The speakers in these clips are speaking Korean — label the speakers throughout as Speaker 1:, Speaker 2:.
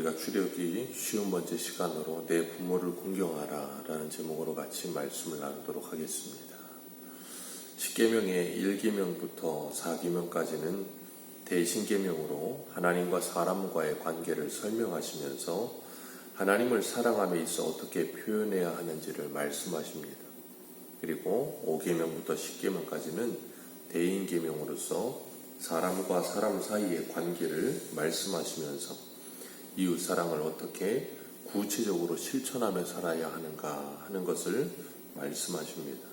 Speaker 1: 우리가 출애굽기 50번째 시간으로 내 부모를 공경하라 라는 제목으로 같이 말씀을 나누도록 하겠습니다. 10계명의 1계명부터 4계명까지는 대신계명으로 하나님과 사람과의 관계를 설명하시면서 하나님을 사랑함에 있어 어떻게 표현해야 하는지를 말씀하십니다. 그리고 5계명부터 10계명까지는 대인계명으로서 사람과 사람 사이의 관계를 말씀하시면서 이웃사랑을 어떻게 구체적으로 실천하며 살아야 하는가 하는 것을 말씀하십니다.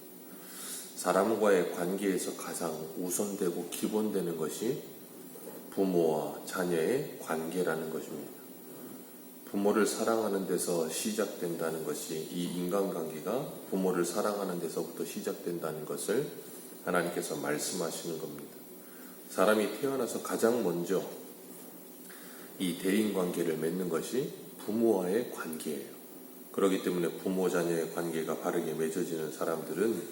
Speaker 1: 사람과의 관계에서 가장 우선되고 기본되는 것이 부모와 자녀의 관계라는 것입니다. 부모를 사랑하는 데서 시작된다는 것이, 이 인간관계가 부모를 사랑하는 데서부터 시작된다는 것을 하나님께서 말씀하시는 겁니다. 사람이 태어나서 가장 먼저 이 대인관계를 맺는 것이 부모와의 관계예요. 그렇기 때문에 부모 자녀의 관계가 바르게 맺어지는 사람들은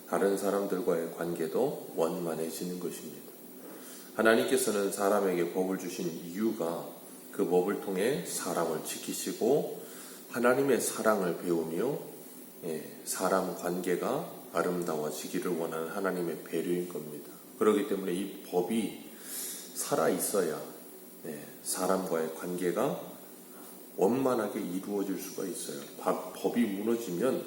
Speaker 1: 다른 사람들과의 관계도 원만해지는 것입니다. 하나님께서는 사람에게 법을 주신 이유가 그 법을 통해 사람을 지키시고 하나님의 사랑을 배우며 사람 관계가 아름다워지기를 원하는 하나님의 배려인 겁니다. 그렇기 때문에 이 법이 살아있어야 사람과의 관계가 원만하게 이루어질 수가 있어요. 법이 무너지면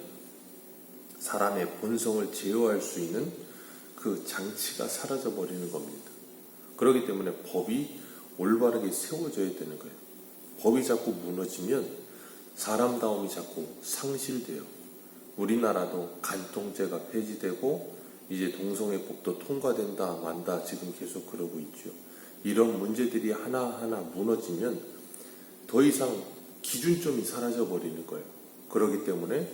Speaker 1: 사람의 본성을 제어할 수 있는 그 장치가 사라져 버리는 겁니다. 그렇기 때문에 법이 올바르게 세워져야 되는 거예요. 법이 자꾸 무너지면 사람다움이 자꾸 상실돼요. 우리나라도 간통죄가 폐지되고 이제 동성애법도 통과된다 만다 지금 계속 그러고 있죠. 이런 문제들이 하나하나 무너지면 더 이상 기준점이 사라져 버리는 거예요. 그렇기 때문에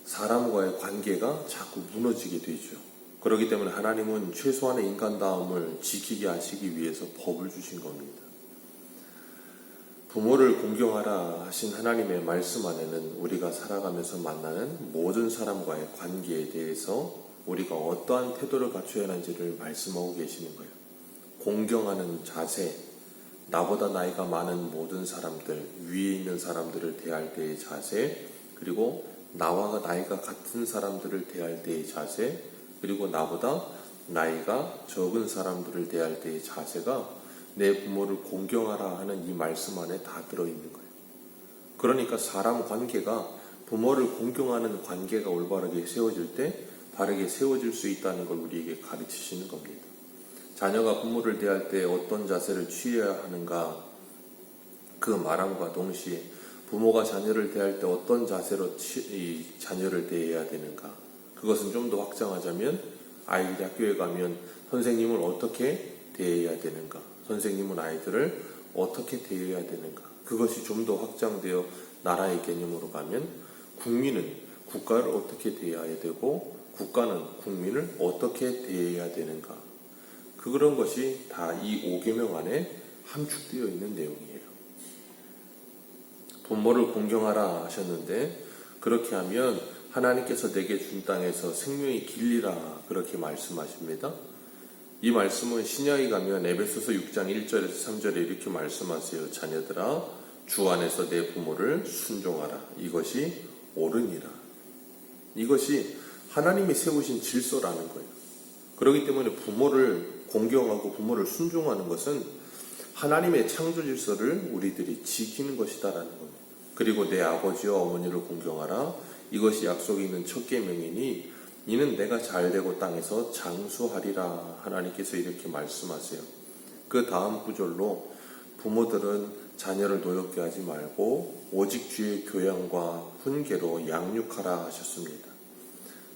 Speaker 1: 사람과의 관계가 자꾸 무너지게 되죠. 그렇기 때문에 하나님은 최소한의 인간다움을 지키게 하시기 위해서 법을 주신 겁니다. 부모를 공경하라 하신 하나님의 말씀 안에는 우리가 살아가면서 만나는 모든 사람과의 관계에 대해서 우리가 어떠한 태도를 갖춰야 하는지를 말씀하고 계시는 거예요. 공경하는 자세, 나보다 나이가 많은 모든 사람들, 위에 있는 사람들을 대할 때의 자세, 그리고 나와 나이가 같은 사람들을 대할 때의 자세, 그리고 나보다 나이가 적은 사람들을 대할 때의 자세가 내 부모를 공경하라 하는 이 말씀 안에 다 들어있는 거예요. 그러니까 사람 관계가 부모를 공경하는 관계가 올바르게 세워질 때 바르게 세워질 수 있다는 걸 우리에게 가르치시는 겁니다. 자녀가 부모를 대할 때 어떤 자세를 취해야 하는가, 그 말함과 동시에 부모가 자녀를 대할 때 어떤 자세로 이 자녀를 대해야 되는가, 그것은 좀 더 확장하자면 아이들이 학교에 가면 선생님을 어떻게 대해야 되는가, 선생님은 아이들을 어떻게 대해야 되는가, 그것이 좀 더 확장되어 나라의 개념으로 가면 국민은 국가를 어떻게 대해야 되고 국가는 국민을 어떻게 대해야 되는가, 그런 것이 다 이 5계명 안에 함축되어 있는 내용이에요. 부모를 공경하라 하셨는데 그렇게 하면 하나님께서 내게 준 땅에서 생명이 길리라 그렇게 말씀하십니다. 이 말씀은 신약에 가면 에베소서 6장 1절에서 3절에 이렇게 말씀하세요. 자녀들아, 주 안에서 내 부모를 순종하라. 이것이 옳으니라. 이것이 하나님이 세우신 질서라는 거예요. 그렇기 때문에 부모를 공경하고 부모를 순종하는 것은 하나님의 창조 질서를 우리들이 지키는 것이다라는 겁니다. 그리고 내 아버지와 어머니를 공경하라. 이것이 약속이 있는 첫 계명이니 이는 내가 잘되고 땅에서 장수하리라. 하나님께서 이렇게 말씀하세요. 그 다음 구절로 부모들은 자녀를 노엽게 하지 말고 오직 주의 교양과 훈계로 양육하라 하셨습니다.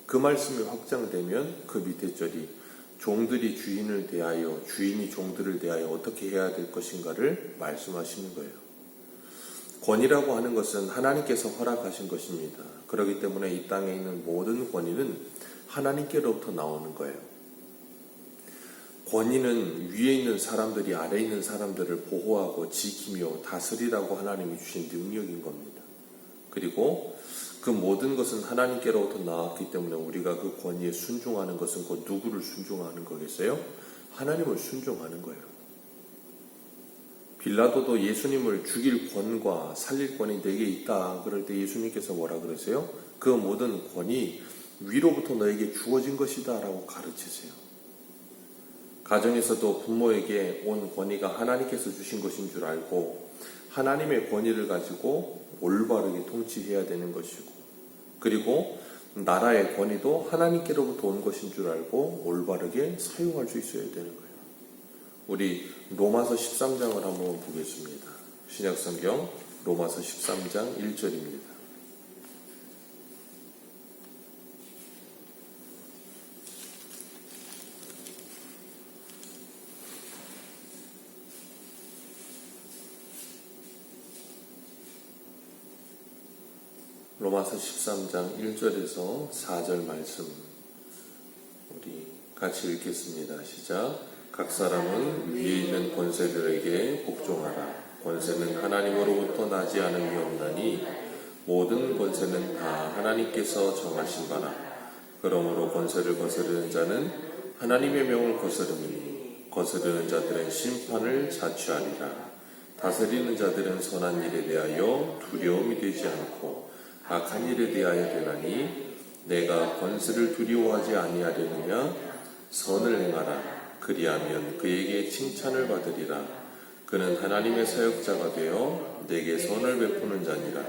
Speaker 1: 그 말씀이 확장되면 그 밑에 절이 종들이 주인을 대하여 주인이 종들을 대하여 어떻게 해야 될 것인가를 말씀하시는 거예요. 권위라고 하는 것은 하나님께서 허락하신 것입니다. 그렇기 때문에 이 땅에 있는 모든 권위는 하나님께로부터 나오는 거예요. 권위는 위에 있는 사람들이 아래에 있는 사람들을 보호하고 지키며 다스리라고 하나님이 주신 능력인 겁니다. 그리고 그 모든 것은 하나님께로부터 나왔기 때문에 우리가 그 권위에 순종하는 것은 곧 누구를 순종하는 거겠어요? 하나님을 순종하는 거예요. 빌라도도 예수님을 죽일 권과 살릴 권이 내게 있다. 그럴 때 예수님께서 뭐라 그러세요? 그 모든 권이 위로부터 너에게 주어진 것이다 라고 가르치세요. 가정에서도 부모에게 온 권위가 하나님께서 주신 것인 줄 알고 하나님의 권위를 가지고 올바르게 통치해야 되는 것이고, 그리고 나라의 권위도 하나님께로부터 온 것인 줄 알고 올바르게 사용할 수 있어야 되는 거예요. 우리 로마서 13장을 한번 보겠습니다. 신약성경 로마서 13장 1절입니다. 로마서 13장 1절에서 4절 말씀 우리 같이 읽겠습니다. 시작. 각 사람은 위에 있는 권세들에게 복종하라. 권세는 하나님으로부터 나지 않음이 없나니 모든 권세는 다 하나님께서 정하신 바라. 그러므로 권세를 거스르는 자는 하나님의 명을 거스르니 거스르는 자들은 심판을 자취하리라. 다스리는 자들은 선한 일에 대하여 두려움이 되지 않고 악한 일에 대하여 되나니 내가 권세를 두려워하지 아니하려느냐. 선을 행하라. 그리하면 그에게 칭찬을 받으리라. 그는 하나님의 사역자가 되어 내게 선을 베푸는 자니라.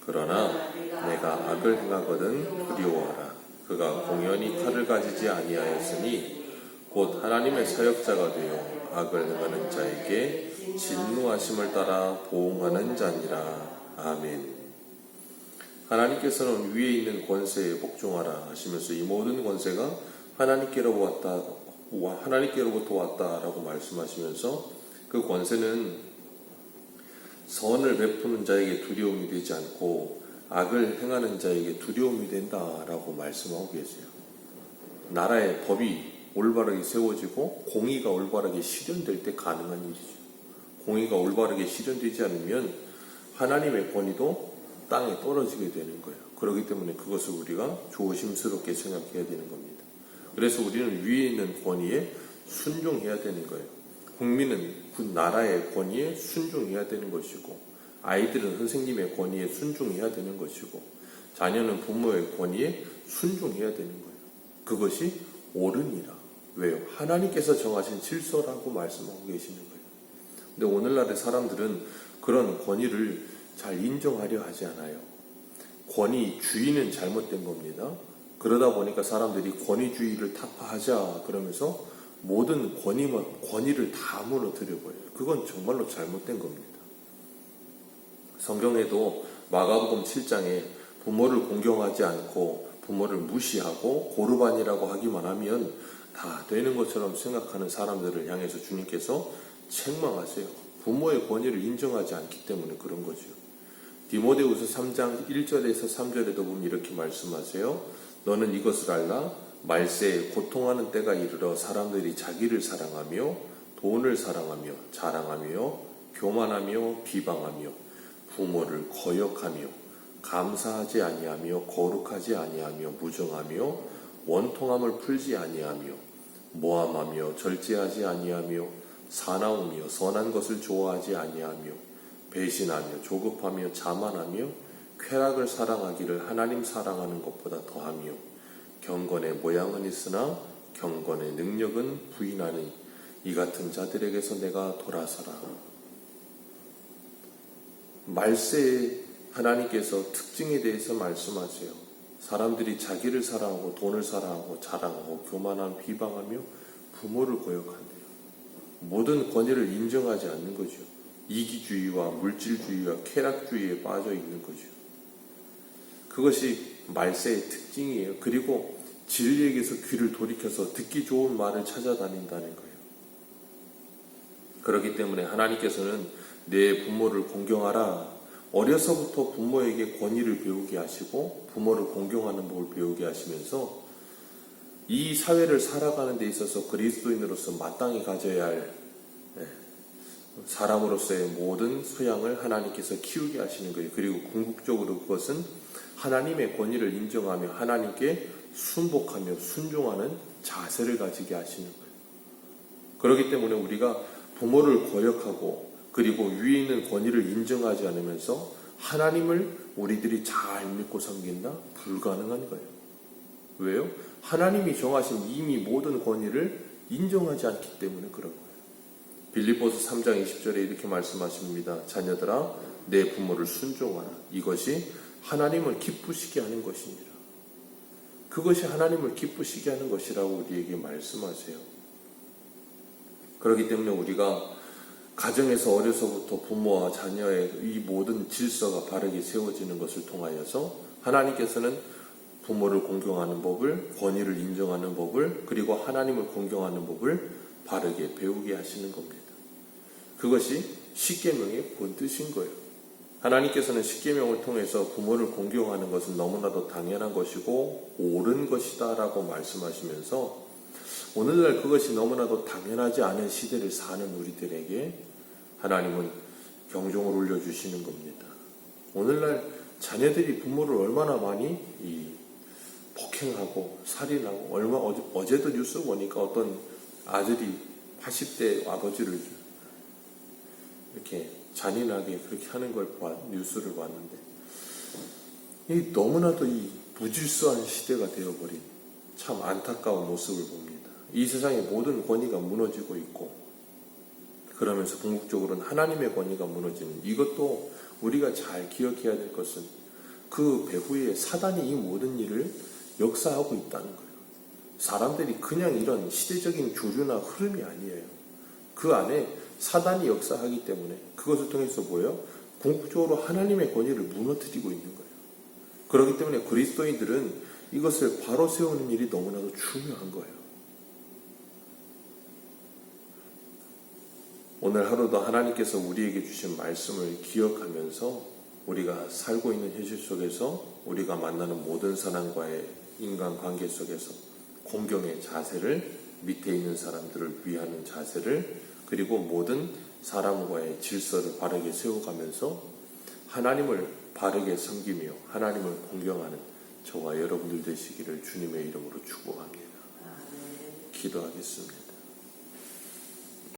Speaker 1: 그러나 내가 악을 행하거든 두려워하라. 그가 공연히 칼을 가지지 아니하였으니 곧 하나님의 사역자가 되어 악을 행하는 자에게 진노하심을 따라 보응하는 자니라. 아멘. 하나님께서는 위에 있는 권세에 복종하라 하시면서 이 모든 권세가 하나님께로부터 왔다라고 말씀하시면서 그 권세는 선을 베푸는 자에게 두려움이 되지 않고 악을 행하는 자에게 두려움이 된다라고 말씀하고 계세요. 나라의 법이 올바르게 세워지고 공의가 올바르게 실현될 때 가능한 일이죠. 공의가 올바르게 실현되지 않으면 하나님의 권위도 땅에 떨어지게 되는 거예요. 그렇기 때문에 그것을 우리가 조심스럽게 생각해야 되는 겁니다. 그래서 우리는 위에 있는 권위에 순종해야 되는 거예요. 국민은 그 나라의 권위에 순종해야 되는 것이고, 아이들은 선생님의 권위에 순종해야 되는 것이고, 자녀는 부모의 권위에 순종해야 되는 거예요. 그것이 옳으니라. 왜요? 하나님께서 정하신 질서라고 말씀하고 계시는 거예요. 근데 오늘날의 사람들은 그런 권위를 잘 인정하려 하지 않아요. 권위 주의는 잘못된 겁니다. 그러다 보니까 사람들이 권위주의를 타파하자 그러면서 모든 권위를 다 무너뜨려 버려요. 그건 정말로 잘못된 겁니다. 성경에도 마가복음 7장에 부모를 공경하지 않고 부모를 무시하고 고르반이라고 하기만 하면 다 되는 것처럼 생각하는 사람들을 향해서 주님께서 책망하세요. 부모의 권위를 인정하지 않기 때문에 그런 거죠. 디모데후서 3장 1절에서 3절에도 보면 이렇게 말씀하세요. 너는 이것을 알라. 말세에 고통하는 때가 이르러 사람들이 자기를 사랑하며 돈을 사랑하며 자랑하며 교만하며 비방하며 부모를 거역하며 감사하지 아니하며 거룩하지 아니하며 무정하며 원통함을 풀지 아니하며 모함하며 절제하지 아니하며 사나우며 선한 것을 좋아하지 아니하며 배신하며 조급하며 자만하며 쾌락을 사랑하기를 하나님 사랑하는 것보다 더하며 경건의 모양은 있으나 경건의 능력은 부인하니 이 같은 자들에게서 내가 돌아서라. 말세에 하나님께서 특징에 대해서 말씀하세요. 사람들이 자기를 사랑하고 돈을 사랑하고 자랑하고 교만한 비방하며 부모를 거역한대요. 모든 권위를 인정하지 않는 거죠. 이기주의와 물질주의와 쾌락주의에 빠져 있는 거죠. 그것이 말세의 특징이에요. 그리고 진리에게서 귀를 돌이켜서 듣기 좋은 말을 찾아다닌다는 거예요. 그렇기 때문에 하나님께서는 내 부모를 공경하라. 어려서부터 부모에게 권위를 배우게 하시고 부모를 공경하는 법을 배우게 하시면서 이 사회를 살아가는 데 있어서 그리스도인으로서 마땅히 가져야 할 사람으로서의 모든 소양을 하나님께서 키우게 하시는 거예요. 그리고 궁극적으로 그것은 하나님의 권위를 인정하며 하나님께 순복하며 순종하는 자세를 가지게 하시는 거예요. 그렇기 때문에 우리가 부모를 거역하고 그리고 위에 있는 권위를 인정하지 않으면서 하나님을 우리들이 잘 믿고 섬긴다? 불가능한 거예요. 왜요? 하나님이 정하신 이미 모든 권위를 인정하지 않기 때문에 그런 거예요. 빌립보서 3장 20절에 이렇게 말씀하십니다. 자녀들아, 내 부모를 순종하라. 이것이 하나님을 기쁘시게 하는 것이니라. 그것이 하나님을 기쁘시게 하는 것이라고 우리에게 말씀하세요. 그렇기 때문에 우리가 가정에서 어려서부터 부모와 자녀의 이 모든 질서가 바르게 세워지는 것을 통하여서 하나님께서는 부모를 공경하는 법을, 권위를 인정하는 법을, 그리고 하나님을 공경하는 법을 바르게 배우게 하시는 겁니다. 그것이 십계명의 본뜻인 거예요. 하나님께서는 십계명을 통해서 부모를 공경하는 것은 너무나도 당연한 것이고 옳은 것이다 라고 말씀하시면서 오늘날 그것이 너무나도 당연하지 않은 시대를 사는 우리들에게 하나님은 경종을 울려주시는 겁니다. 오늘날 자녀들이 부모를 얼마나 많이 폭행하고 살인하고 어제도 뉴스 보니까 어떤 아들이 80대 아버지를 이렇게 잔인하게 그렇게 하는 걸 뉴스를 봤는데 너무나도 이 무질서한 시대가 되어버린 참 안타까운 모습을 봅니다. 이 세상의 모든 권위가 무너지고 있고 그러면서 궁극적으로는 하나님의 권위가 무너지는 이것도 우리가 잘 기억해야 될 것은 그 배후에 사단이 이 모든 일을 역사하고 있다는 거예요. 사람들이 그냥 이런 시대적인 주류나 흐름이 아니에요. 그 안에 사단이 역사하기 때문에 그것을 통해서 뭐예요? 궁극적으로 하나님의 권위를 무너뜨리고 있는 거예요. 그렇기 때문에 그리스도인들은 이것을 바로 세우는 일이 너무나도 중요한 거예요. 오늘 하루도 하나님께서 우리에게 주신 말씀을 기억하면서 우리가 살고 있는 현실 속에서 우리가 만나는 모든 사람과의 인간관계 속에서 공경의 자세를, 밑에 있는 사람들을 위하는 자세를, 그리고 모든 사람과의 질서를 바르게 세워가면서 하나님을 바르게 섬기며 하나님을 공경하는 저와 여러분들 되시기를 주님의 이름으로 축복합니다. 기도하겠습니다.